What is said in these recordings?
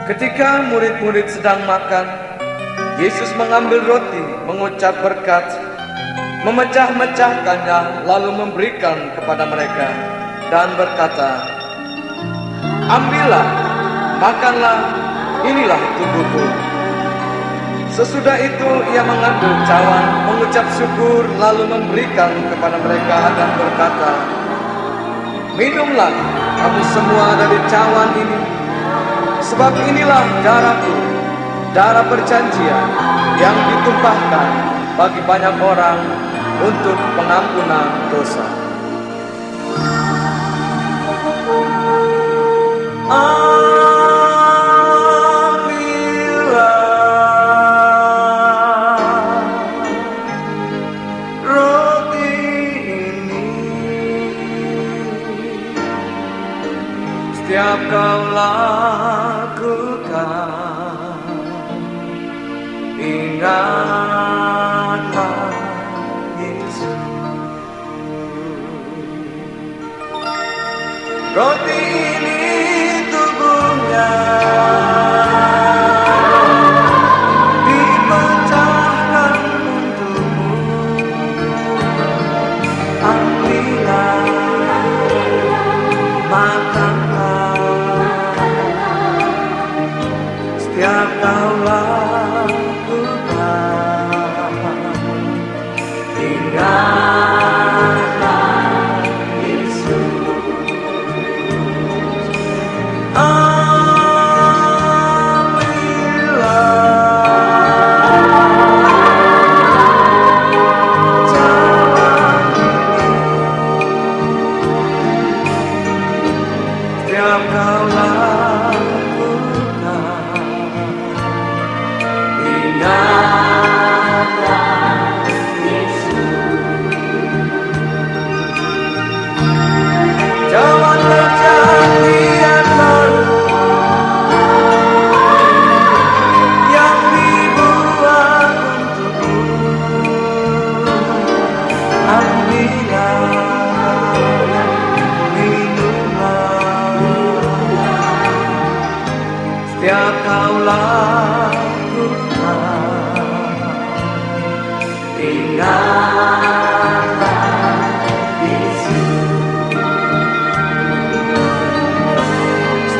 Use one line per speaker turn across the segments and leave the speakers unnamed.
Ketika murid-murid sedang makan, Yesus mengambil roti, mengucap berkat, memecah-mecahkannya, lalu memberikan kepada mereka, dan berkata, "Ambillah, makanlah, inilah tubuhku." Sesudah itu ia mengambil cawan, mengucap syukur, lalu memberikan kepada mereka dan berkata, "Minumlah kamu semua dari cawan ini, sebab inilah darahku, darah perjanjian yang ditumpahkan bagi banyak orang untuk pengampunan dosa." Setiap kau lakukan, ingatlah Yesus. Roti ini tubuhnya, dipecahkan untukmu. Ambillah, makanlah. Setiap kau lakukan, ingatlah Yesus. Ambillah cawan ini, setiap kau lakukan, ingatlah Yesus. Cawan perjanjian baru yang dibuat untukmu. Ambillah, minumlah, setiap kau lakukan, ingatlah Yesus.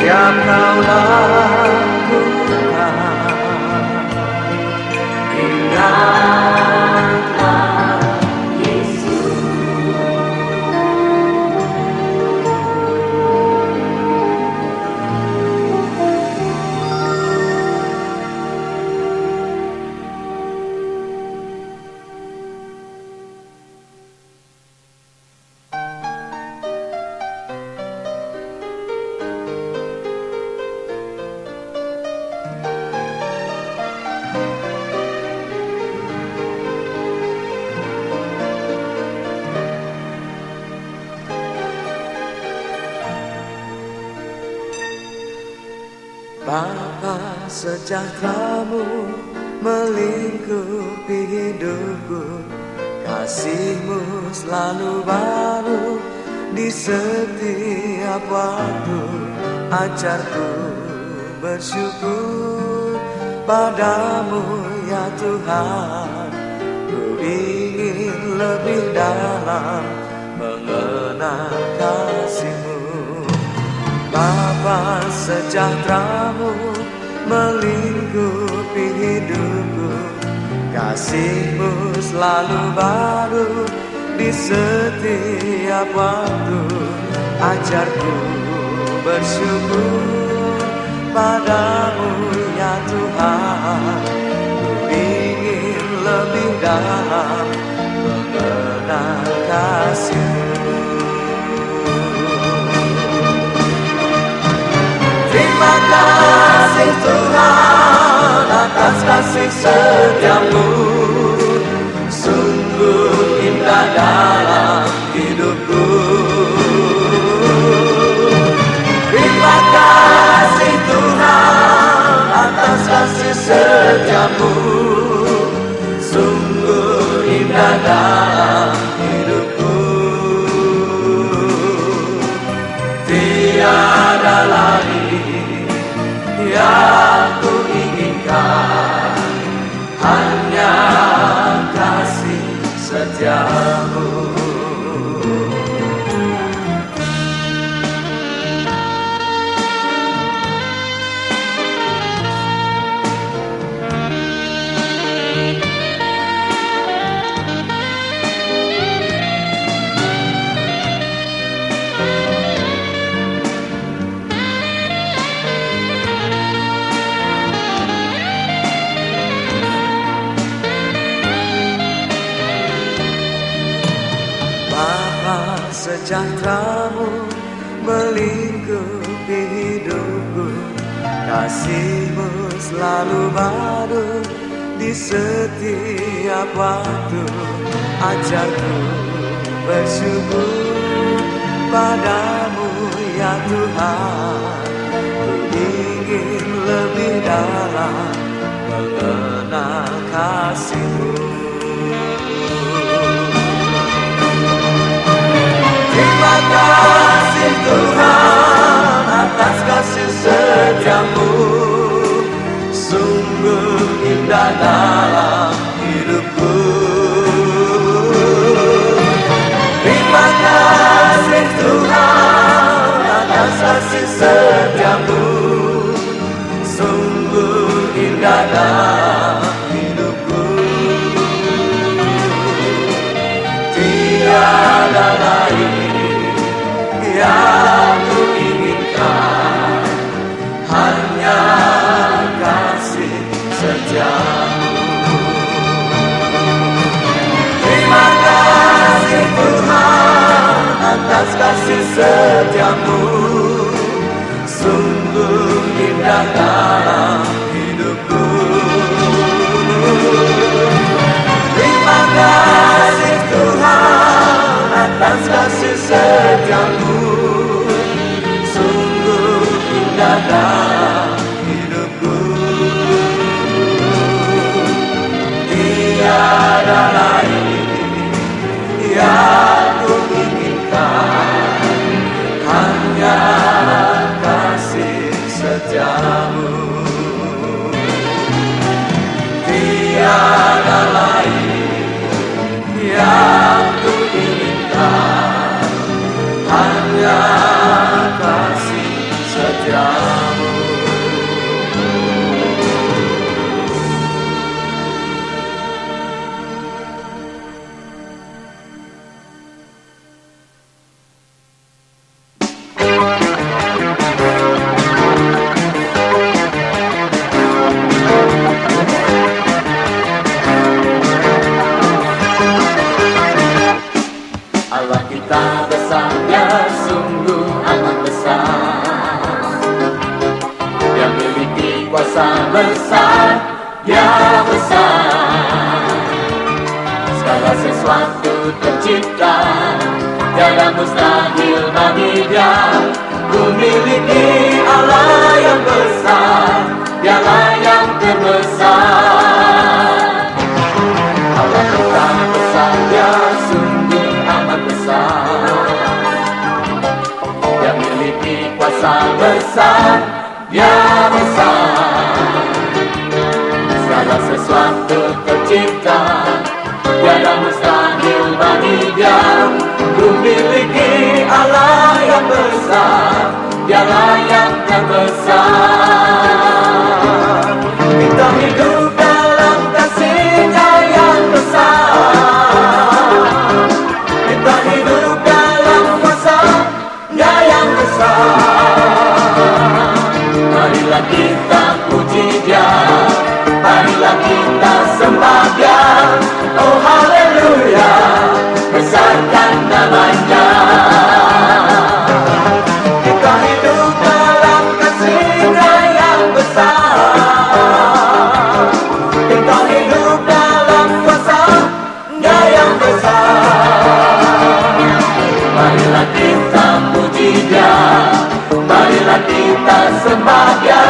Setiap kau lakukan, ingatlah Yesus. Bapa, sejahtera-Mu melingkupi hidupku, kasih-Mu selalu baru di setiap waktu. Ajarku bersyukur padamu ya Tuhan, ku ingin lebih dalam mengenal kasih-Mu. Bapa, sejahtera-Mu melingkupi hidupku, kasih-Mu selalu baru di setiap waktu. Ajarku bersyukur padamu ya Tuhan, ku ingin lebih dalam mengenal kasih-Mu. Terima kasih Tuhan atas kasih setia-Mu, sungguh indah dalam hidupku. Terima kasih Tuhan atas kasih setia-Mu, sungguh indah dalam hidupku. Tiada lain Yang ku inginkan hanya kasih setiamu. Sejahteramu melingkupi hidupku, kasihmu selalu baru di setiap waktu. Ajarku bersyukur padamu ya Tuhan, ku ingin lebih dalam mengenal kasihmu. Terima kasih Tuhan atas kasih setiamu, sungguh indah dalam hidupku. Terima kasih Tuhan atas kasih setiamu, sungguh indah dalam hidupku. Tiada lain yang ku inginkan, hanya kasih setiamu. Terima kasih Tuhan atas kasih setiamu, sungguh indah dalam hidupku. Terima kasih Tuhan atas kasih setiamu, sungguh indah dalam hidupku. Tiada lain yang ku inginkan, hanya kasih setiamu. Tiada lain yang ku inginkan, hanya kasih setiamu. Allah kita besar, Dia sungguh amat besar. Dia memiliki kuasa besar, Dia besar. Segala sesuatu tercipta, tiada mustahil bagi Dia. Ku miliki Allah yang besar, Dialah yang terbesar. Allah kita besar, Dia sungguh amat besar. Dia memiliki kuasa besar, Dia besar. Segala sesuatu tercipta, tiada mustahil bagi Dia. Ku miliki Allah yang besar, Dialah yang terbesar. Kita hidup dalam kasih-Nya yang besar. Kita hidup dalam kuasa-Nya yang besar. Marilah kita puji Dia, marilah kita sembah Dia. Oh haleluya, besarkan namanya. Kita hidup dalam kasih-Nya yang besar. Kita hidup dalam kuasa-Nya yang besar. Marilah kita puji Dia, marilah kita sembah Dia.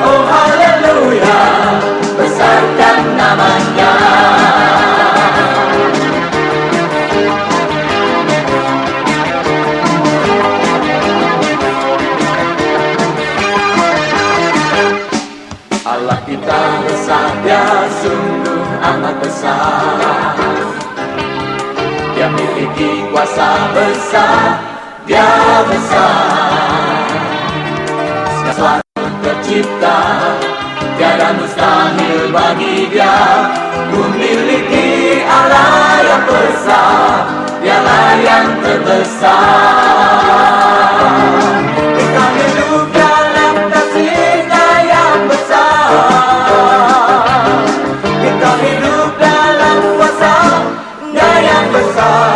Oh haleluya, besarkan namanya.
Dia sungguh amat besar. Dia memiliki kuasa besar, Dia besar. Segala sesuatu tercipta, tiada mustahil bagi Dia. Memiliki Allah yang besar, Dialah yang terbesar. Kita hidup dalam kasih-Nya yang besar. Kita hidup dalam kuasa-Nya yang besar.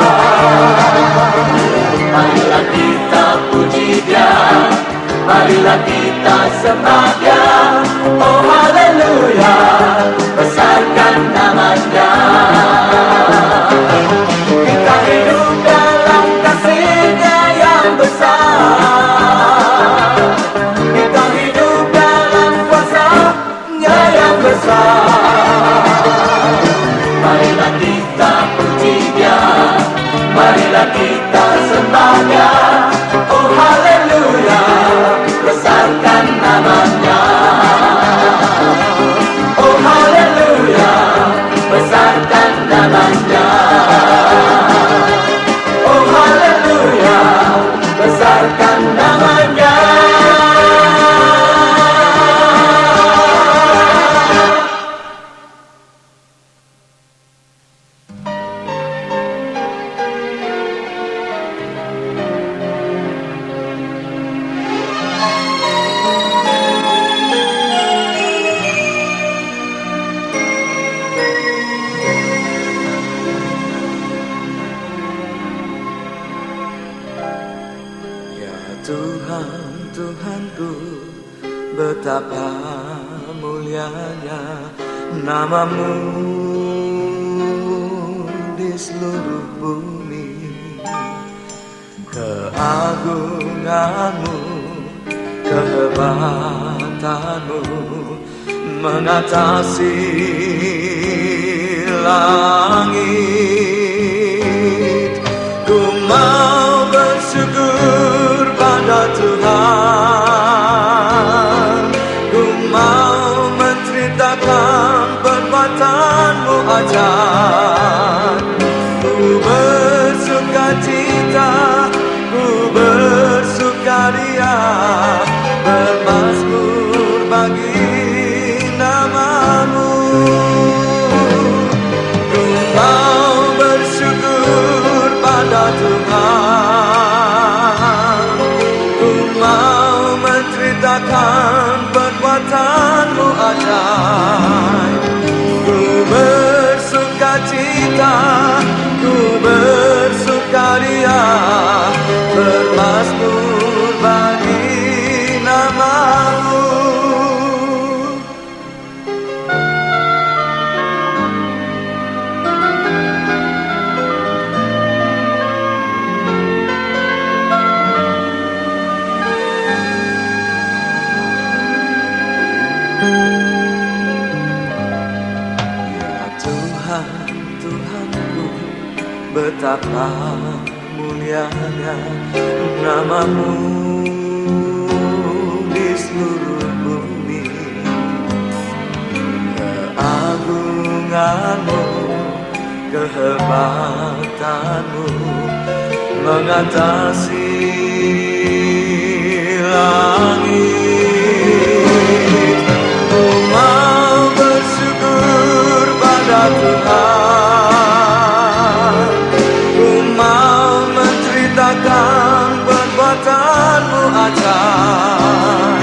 Marilah kita puji Dia, marilah kita sembah Dia. Oh haleluya, besarkan nama-Nya. Kita hidup dalam kasih-Nya yang besar. Kita hidup dalam kuasa-Nya yang besar. Marilah kita puji Dia, marilah kita sembah Dia. Oh haleluya, besarkan nama-Nya. Oh haleluya, besarkan nama-Nya. Oh haleluya, besarkan nama-Nya.
Tuhan, Tuhanku, betapa mulianya nama-Mu di seluruh bumi. Keagungan-Mu, kehebatan-Mu mengatasi langit. Ku mau bersyukur pada Tuhan, ku mau menceritakan perbuatan-Mu ajaib. Ku bersukacita, ku bersukaria, bermazmur bagi nama-Mu. Ku mau bersyukur pada Tuhan, ku mau menceritakan perbuatan-Mu ajaib. Ku bersukacita, ku bersukaria, bermazmur bagi nama-Mu. Tuhanku, betapa mulianya nama-Mu di seluruh bumi. Keagungan-Mu, kehebatan-Mu mengatasi langit. Ku mau bersyukur pada Tuhan, ku mau menceritakan perbuatan-Mu ajaib.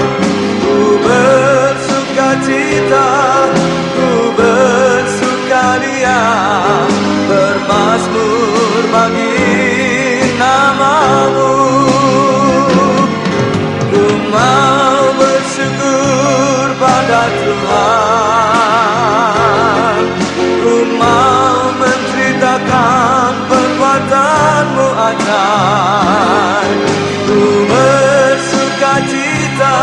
Ku bersukacita, ku bersukaria, bermazmur bagi nama-Mu. Ku mau bersyukur pada Tuhan, ku mau menceritakan perbuatan-Mu ajaib. Ku bersukacita,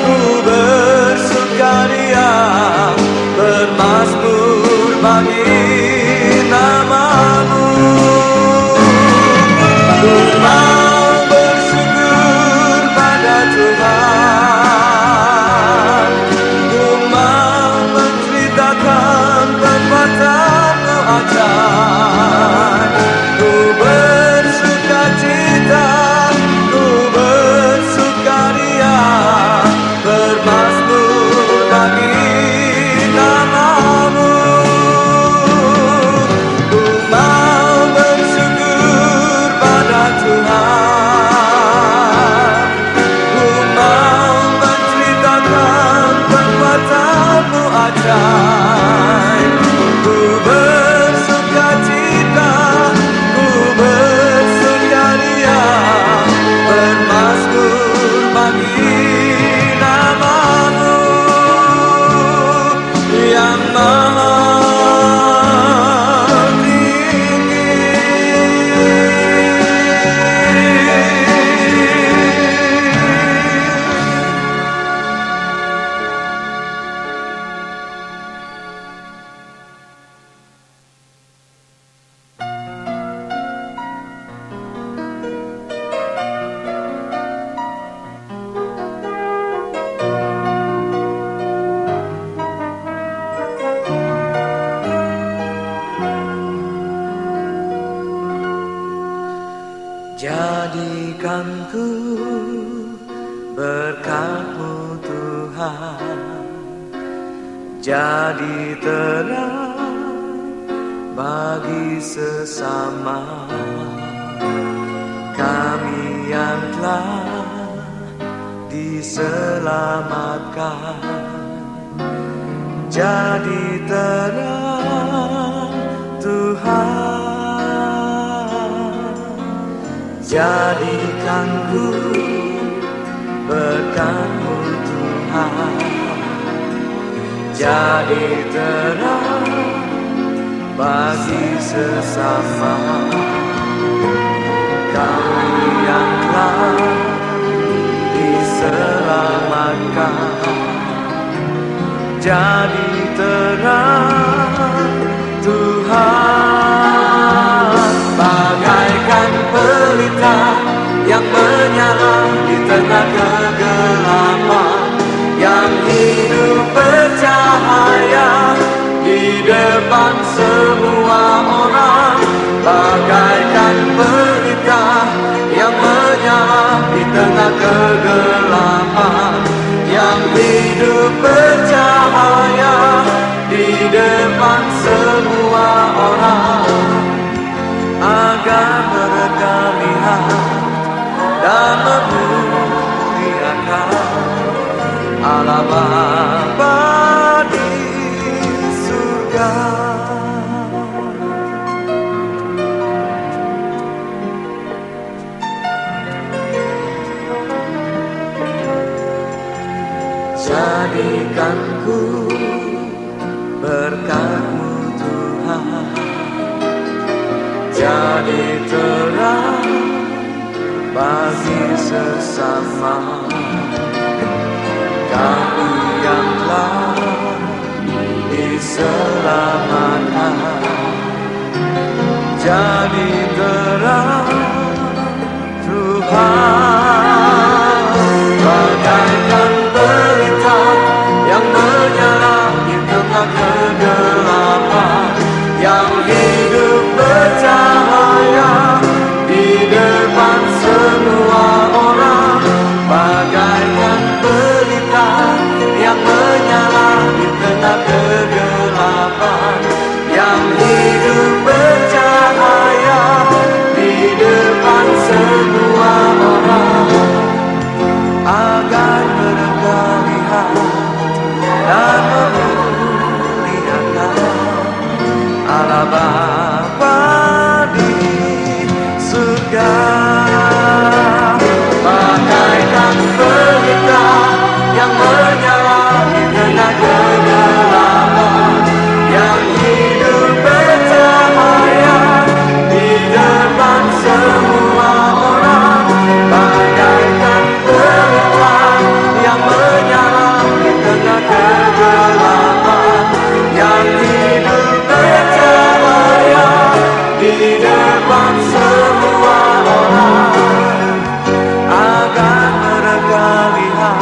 ku bersukaria, Berkat-Mu Tuhan jadi terang bagi sesama kami yang telah diselamatkan. Jadi terang Tuhan, jadikan ku berkat-Mu Tuhan, jadi terang bagi sesama kami yang telah diselamatkan. Jadi terang Tuhan, bagaikan pelita yang menyala di tengah kegelapan, yang hidup bercahaya di depan semua orang. Bagaikan pelita yang menyala di tengah kegelapan, yang hidup bercahaya di depan semua orang, agar mereka lihat dan memuliakan Allah Bapa di surga. Jadikan ku berkat-Mu Tuhan, jadi terang bagi sesama kami yang telah diselamatkan. Jadi terang Tuhan, bagaikan pelita yang menyala di tengah kegelapan, yang hidup bercahaya di depan semua orang. Bagaikan pelita yang menyala di tengah kegelapan, yang hidup bercahaya di depan semua orang, agar mereka lihat dan memuliakan Allah Bapa di surga. Bagaikan pelita yang menyala di tengah kegelapan, yang hidup bercahaya di depan semua orang. Bagaikan pelita yang menyala di tengah kegelapan, yang hidup bercahaya di depan semua orang, agar mereka lihat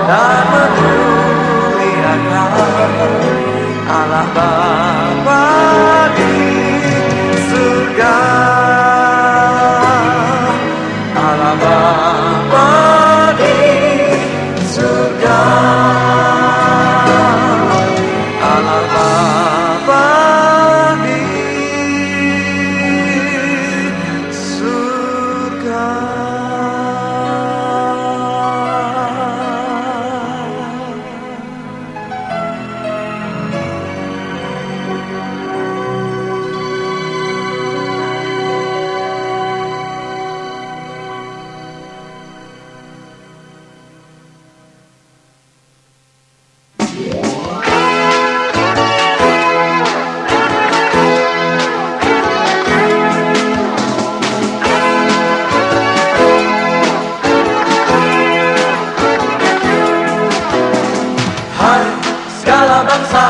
dan memuliakan Allah Bapa di surga. Allah Bapa di surga, Allah Bapa di surga. Hai segala bangsa,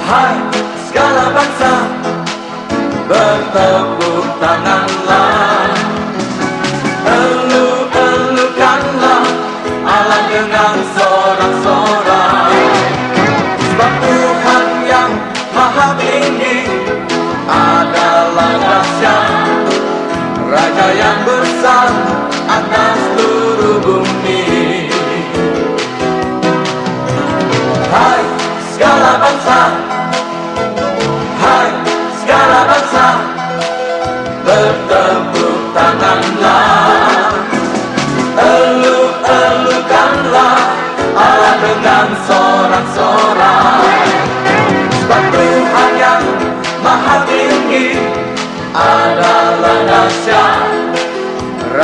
hai segala bangsa, bertepuk tanganlah, elu-elukanlah Allah dengan sorak-sorak. Sebab Tuhan yang maha tinggi adalah dahsyat, Raja yang besar atas seluruh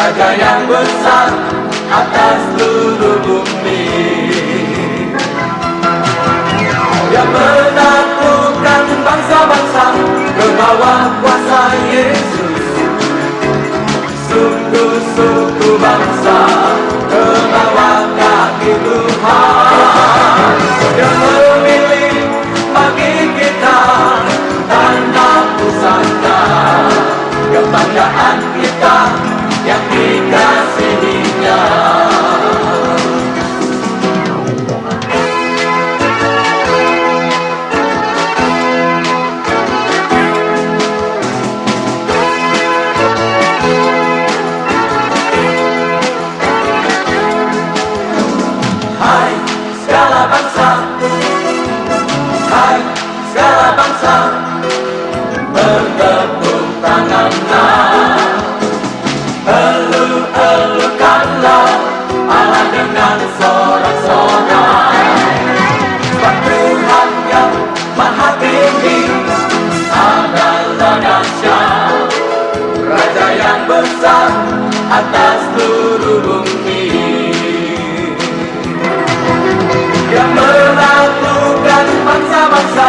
Raja yang besar atas seluruh bumi, yang menaklukkan bangsa-bangsa ke bawah kuasa Yesus. Suku-suku bangsa ke bawah kaki Tuhan, yang memilih bagi kita tanah pusaka, kebanggaan kita yang dikasihinya. Hai segala bangsa, hai segala bangsa, bertepuk tanganlah, elu-elukanlah Allah dengan sorak-sorai. Sebab Tuhan yang maha tinggi adalah dahsyat, Raja yang besar atas seluruh bumi, yang menaklukkan bangsa-bangsa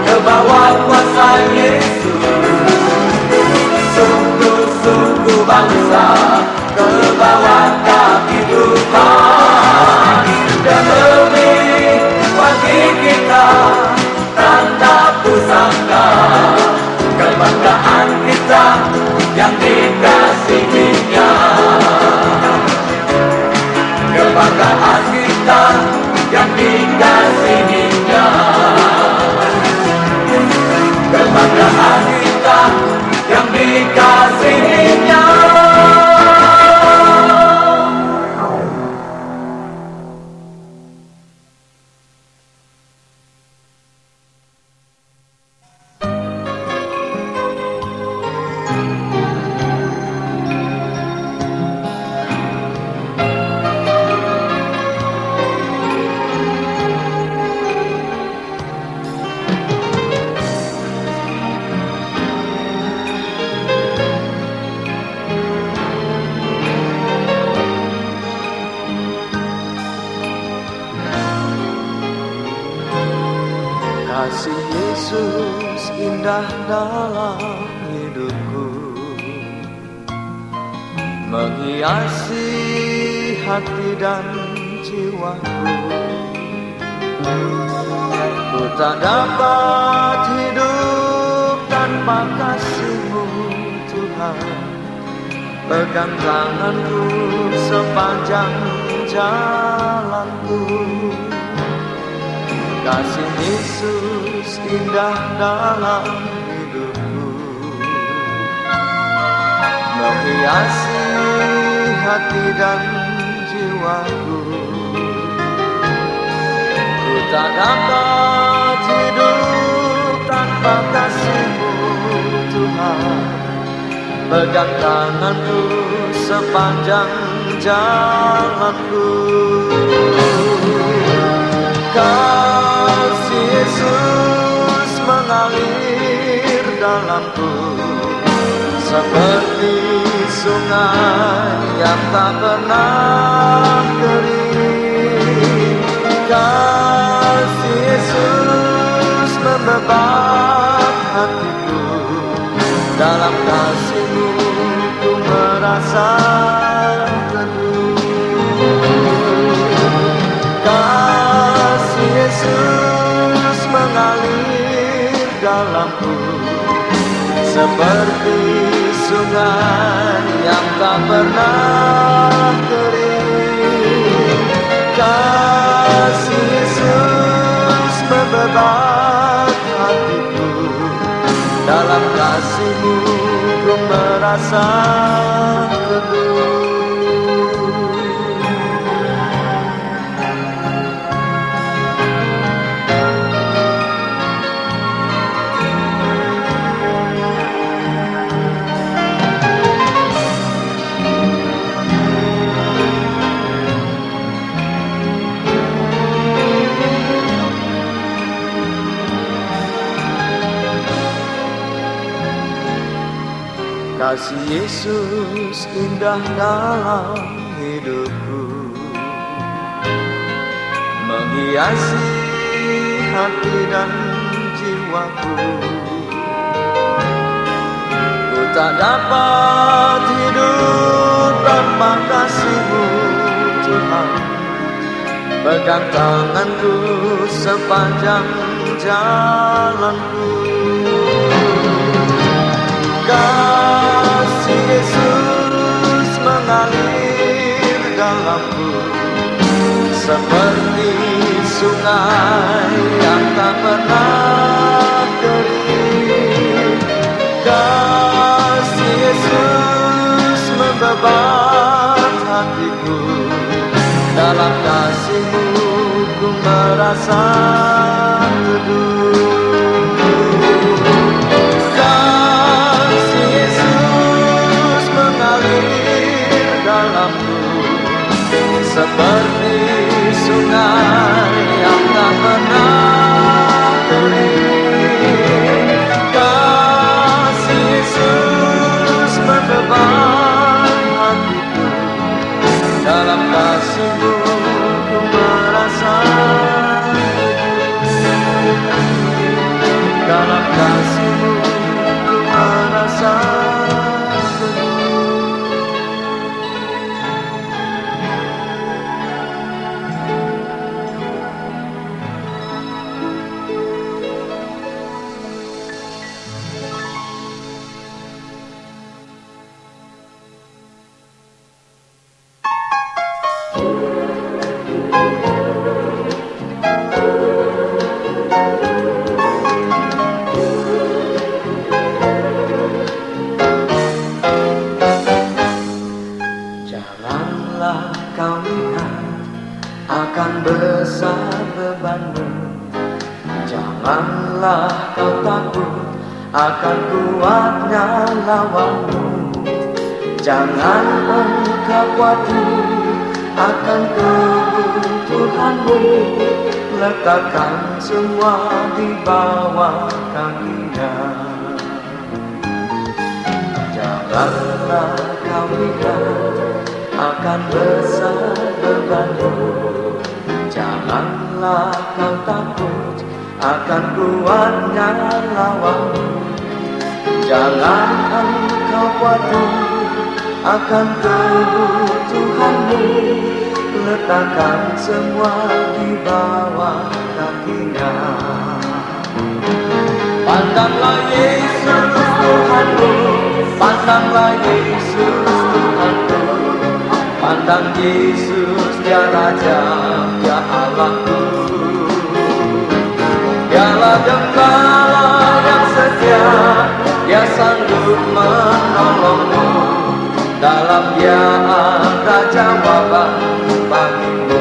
ke bawah kuasa Yesus. Suku-suku bangsa ke bawah kaki Tuhan, dan memilih bagi kita tanda pusaka, kebanggaan kita yang dikasihinya. Kebanggaan kita yang dikasihinya, kebanggaan kita yang dikasihinya.
Kasih Yesus indah dalam hidupku, menghiasi hati dan jiwaku. Ku tak dapat hidup tanpa kasih-Mu Tuhan. Pegang tanganku sepanjang jalanku. Kasih Yesus indah dalam hidupku, menghiasi hati dan jiwaku. Ku tak dapat hidup tanpa kasih-Mu Tuhan. Pegang tanganku sepanjang jalanku. Kasih Yesus mengalir dalamku, seperti sungai yang tak pernah kering. Kasih Yesus membebat hatiku, dalam kasih-Mu ku merasa teduh. Kasih Yesus mengalir dalamku, seperti sungai yang tak pernah kering. Kasih Yesus membebat hatiku, dalam kasih-Mu ku merasa teduh. Kasih Yesus indah dalam hidupku, menghiasi hati dan jiwaku. Ku tak dapat hidup tanpa kasih-Mu Tuhan. Pegang tanganku sepanjang jalanku. Kasih Yesus mengalir dalamku, seperti sungai yang tak pernah kering. Kasih Yesus membebat hatiku, dalam kasih-Mu ku merasa teduh. Kasih Yesus mengalir dalamku, seperti sungai yang tak pernah kering. Kasih Yesus membebat hatiku, dalam kasih-Mu ku merasa teduh. Dalam kasih-Mu ku merasa teduh. Janganlah kau lihat akan besar bebanmu, janganlah kau takut akan kuatnya lawanmu. Jangan engkau khawatir akan kebutuhanmu, letakkan semua di bawah kaki-Nya. Janganlah kau lihat akan besar bebanmu, janganlah kau takut akan kuatnya lawanmu. Jangan engkau khawatir akan kebutuhanmu, letakkan semua di bawah kaki-Nya. Pandanglah Yesus Tuhanmu, pandanglah Yesus Tuhanku. Pandang Yesus, Dia Raja, Dia Allahku. Dialah Gembala yang setia, Dia sanggup menolongmu. Dalam Dia ada jawaban bagimu.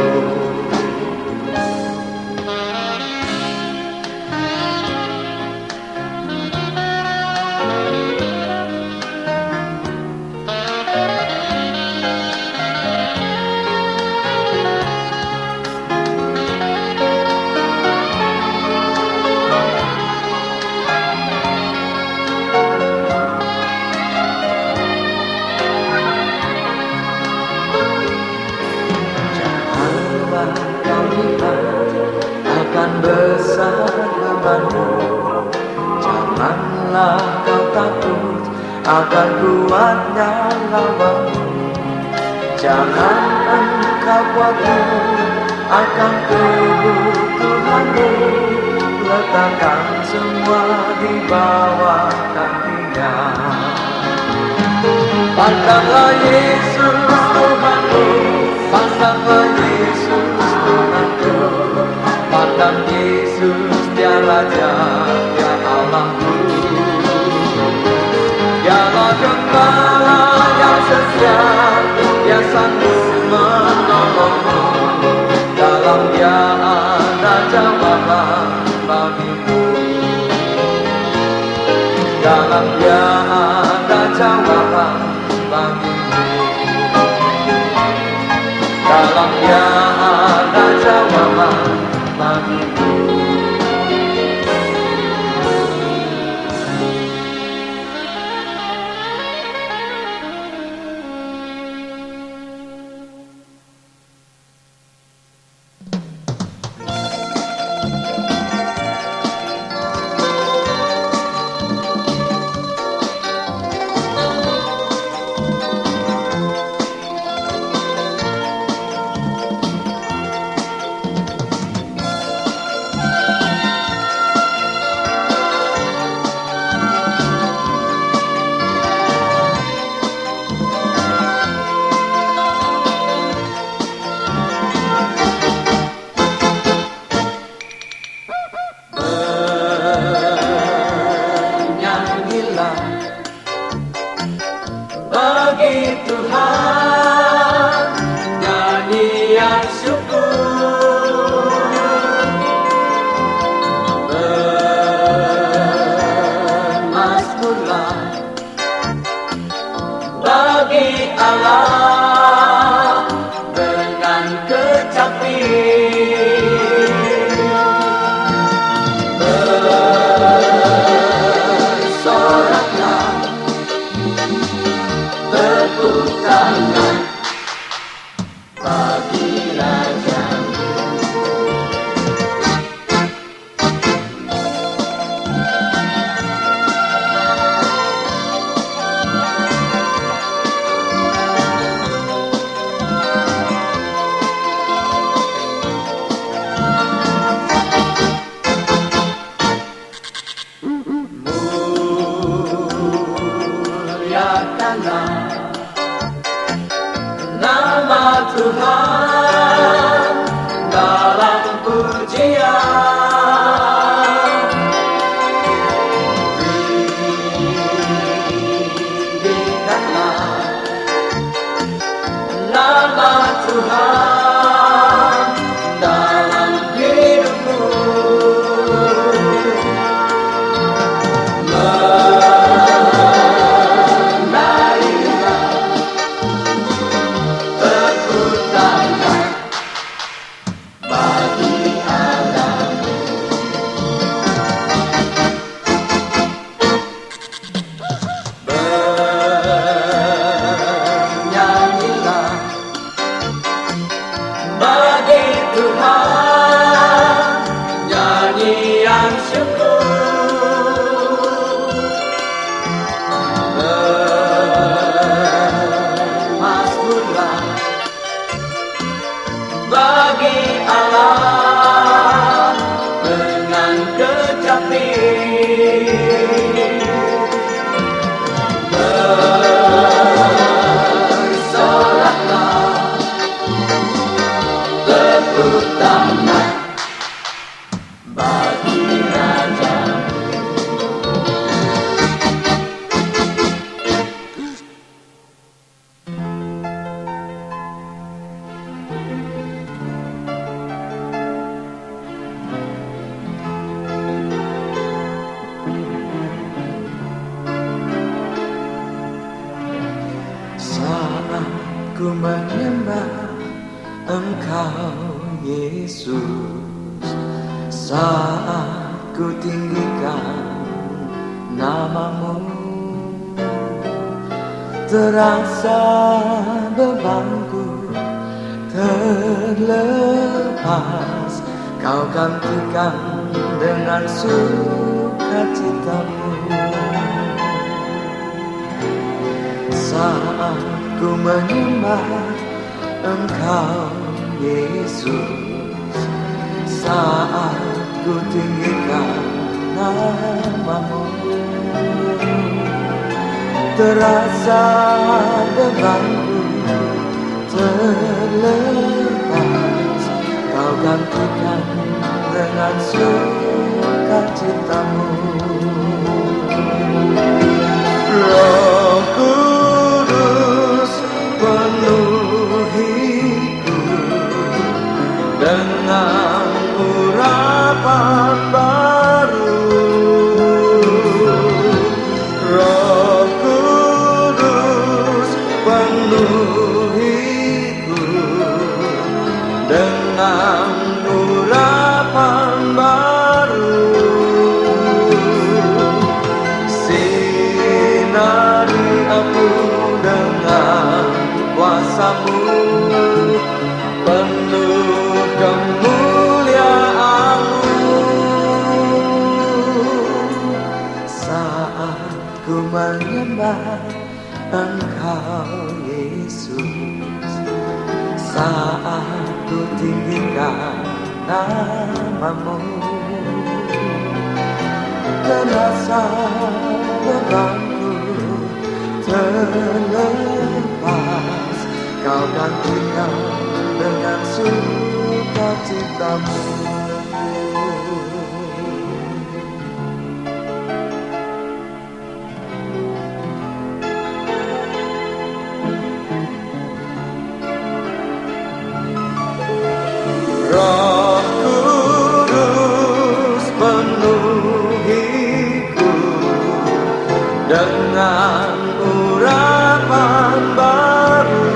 Akan besar bebanmu, janganlah kau takut akan kuatnya lawanmu. Jangan engkau khawatir akan kebutuhanmu, letakkan semua di bawah kaki-Nya. Pandanglah Yesus Tuhanmu, pandanglah Yesus Tuhanku. Pandang Yesus, Dia Raja, Dia Allahku. Dialah Gembala yang setia, Dia sanggup menolongmu. Dalam Dia ada jawaban bagimu. Dalam Dia ada jawaban bagimu. Dalam Dia ada jawaban bagimu. yang syukur, bermasmurlah bagi Allah dengan kecapi. Bersoraklah, tepuk tangan bagi Raja. Muliakanlah nama Tuhan dalam pujian, tinggikanlah nama Tuhan dalam hidupmu. Menarilah, tepuk tangan bagi Allah. Bernyanyilah bagi Tuhan nyanyi yang syukur, bermasmurlah bagi Allah dengan kecapi. Bersoraklah, tepuk tangan bagi Raja. Saat ku menyembah Engkau Yesus, saat ku tinggikan namamu, terasa bebanku terlepas, kau gantikan dengan sukacitamu. Saat ku menyembah Engkau Yesus, saat ku tinggikan namamu, terasa bebanku terlepas, kau gantikan dengan sukacitamu. Roh Kudus penuhiku dengan urapan baru. Roh Kudus penuhiku dengan urapan baru. Sinari aku dengan kuasa-Mu, penuh kemuliaan-Mu. Saat ku menyembah Engkau Yesus, saat ku tinggikan namamu, terasa bebanku terlepas, kau gantikan dengan sukacitamu.
Roh Kudus penuhiku dengan urapan baru.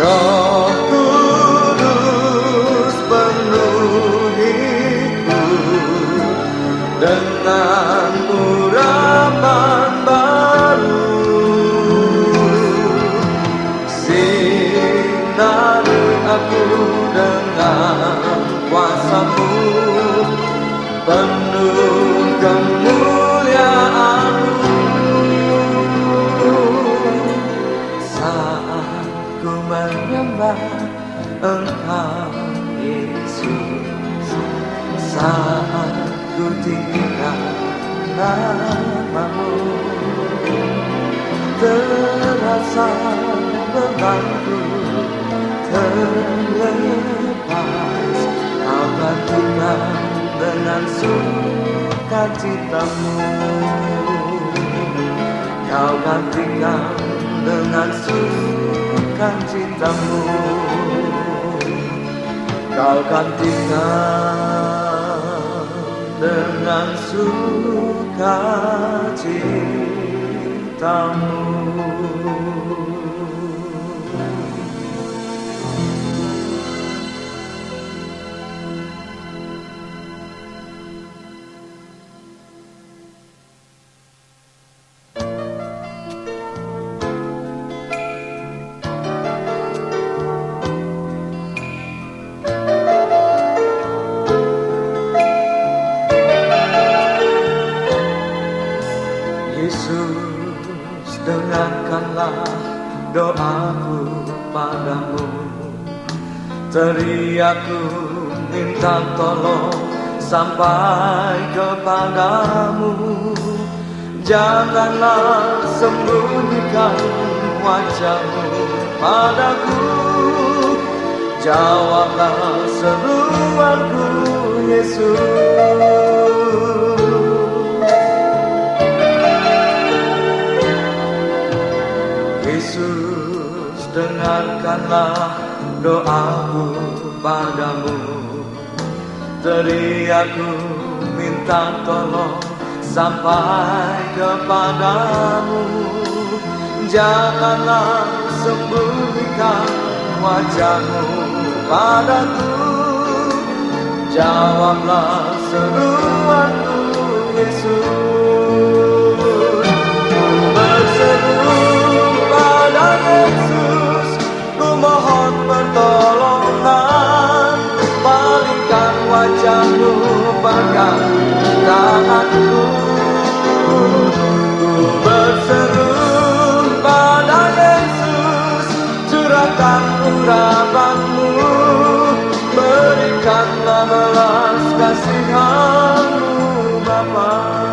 Roh Kudus penuhiku dengan urapan baru. Sinari aku dengan kuasa-Mu, penuh kemuliaan-Mu. Saat ku menyembah Engkau Yesus, saat ku tinggal nama-Mu, terasa bebanku terlepas. Kau gantikan dengan sukacita-Mu, Kau gantikan dengan sukacita-Mu, Kau gantikan dengan sukacita-Mu. Yesus, dengarkanlah doaku padamu. Teriakku minta tolong sampai kepadamu. Janganlah sembunyikan wajah-Mu padaku. Jawablah seruanku, Yesus. Yesus, dengarkanlah doaku padamu. Teriakku minta tolong sampai kepadamu. Janganlah sembunyikan wajah-Mu padaku. Jawablah seruanku, Yesus. Ku berseru pada Yesus, ku mohon pertolongan. Palingkan wajah-Mu, pegang tanganku. Ku berseru pada Yesus, curahkan urapan-Mu. Berikanlah belas kasihan-Mu, Bapa.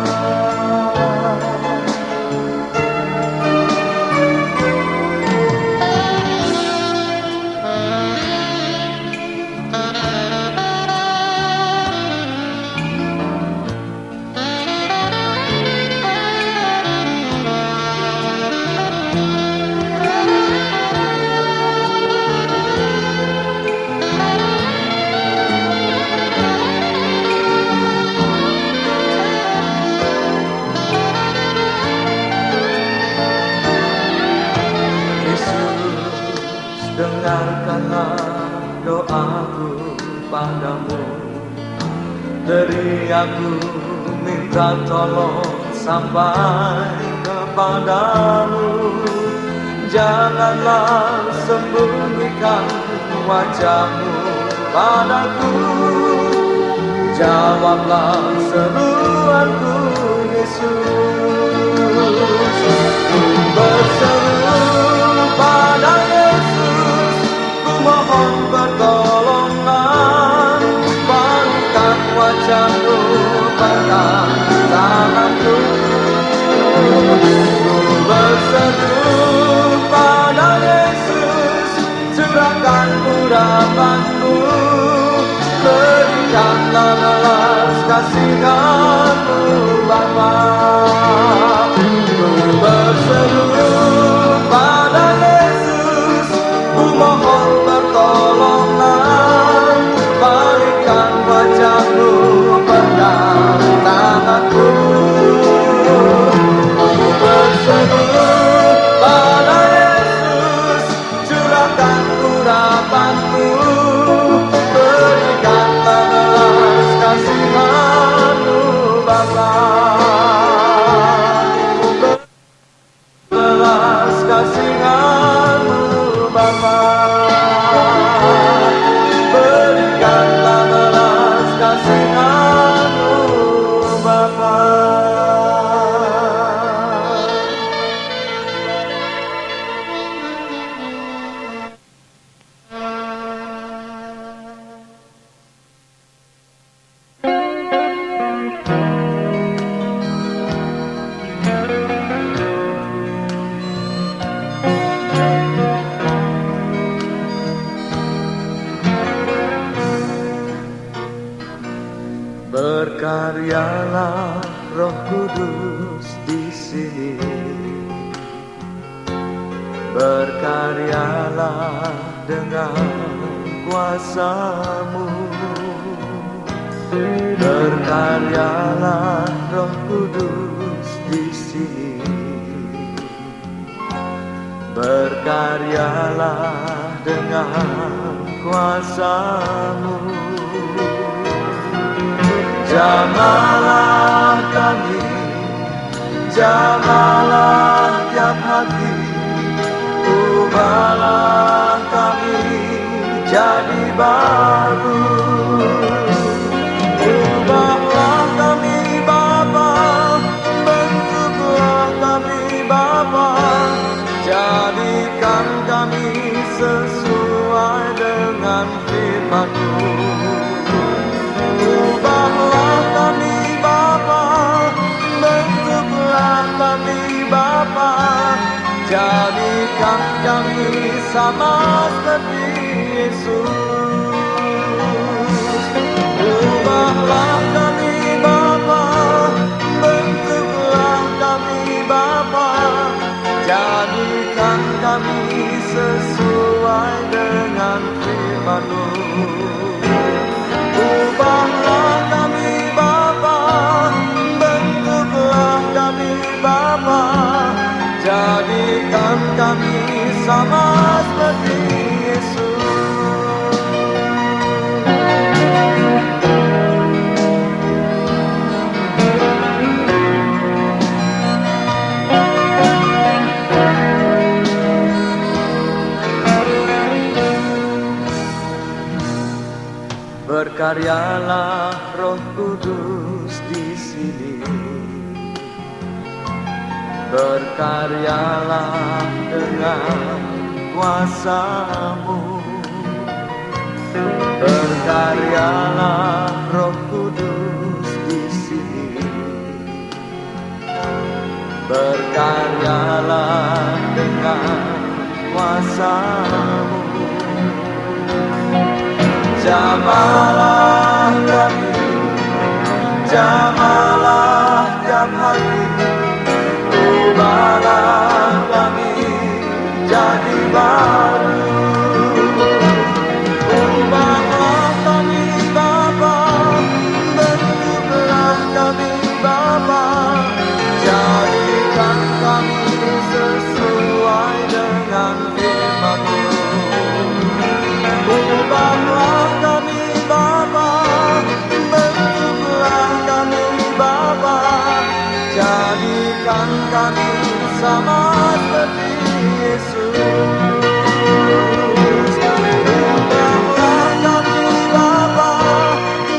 Dengarkanlah doaku padamu. Teriakku minta tolong sampai kepadamu. Janganlah sembunyikan wajah-Mu padaku. Jawablah seruanku, Yesus. Ku berseru pada Yesus, ku mohon pertolongan. Palingkan wajah-Mu, pegang tanganku. Ku berseru pada Yesus, curahkan urapan-Mu. Berikanlah belas kasihan-Mu, Bapa. Ku berseru pada Yesus, ku mohon pertolongan.
Sempurnakan urapanku, berikanlah belas kasihan-Mu Bapa. Belas kasihan-Mu Bapa, berikanlah belas kasihan-Mu Bapa. Berkaryalah Roh Kudus di sini, berkaryalah dengan kuasa-Mu, berkaryalah Roh Kudus di sini, berkaryalah dengan kuasa-Mu. Jamalah kami, jamalah tiap hati, ubahlah kami jadi baru. Ubahlah kami Bapa, bentuklah kami Bapa, jadikan kami sesuai dengan firman-Mu. Ubahlah kami Bapa, bentuklah kami Bapa, jadikan kami sama seperti Yesus. Ubahlah kami Bapa, bentuklah kami Bapa, jadikan kami sesuai dengan firman-Mu. Ubahlah kami Bapa, bentuklah kami Bapa, jadikan kami sama seperti Yesus. Berkaryalah Roh Kudus di sini, berkaryalah dengan kuasa-Mu, berkaryalah Roh Kudus di sini, berkaryalah dengan kuasa-Mu. Jamalah kami, jamalah tiap hari, ubahlah kami jadi baru. Ubahlah kami Bapa, bentuklah kami Bapa, jadikan kami sesuai dengan firman-Mu. Ubahlah kami Bapa, bentuklah kami Bapa, jadikan kami sama seperti Yesus. Ubahlah kami Bapa,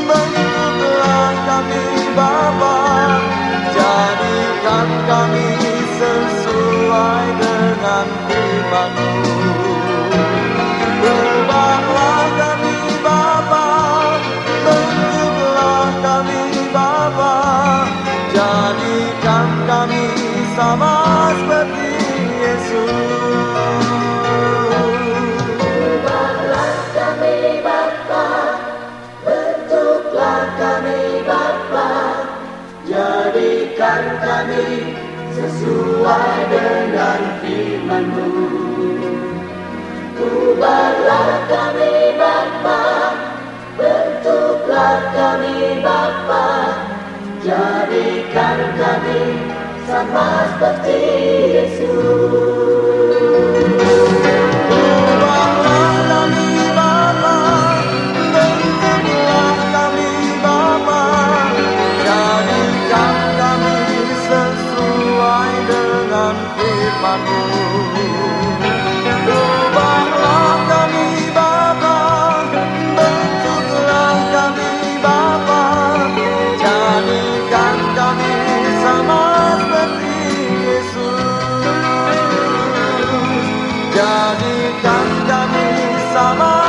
bentuklah kami Bapa, jadikan kami sesuai dengan firman-Mu. Ubahlah kami Bapa, bentuklah kami Bapa, jadikan kami sama seperti Yesus.
Ubahlah kami Bapa, bentuklah kami Bapa, jadikan kami sesuai dengan firman-Mu. Ubahlah kami Bapa, bentuklah kami Bapa, jadikan kami sama seperti Yesus.
Ubahlah Bangkitkan kami sama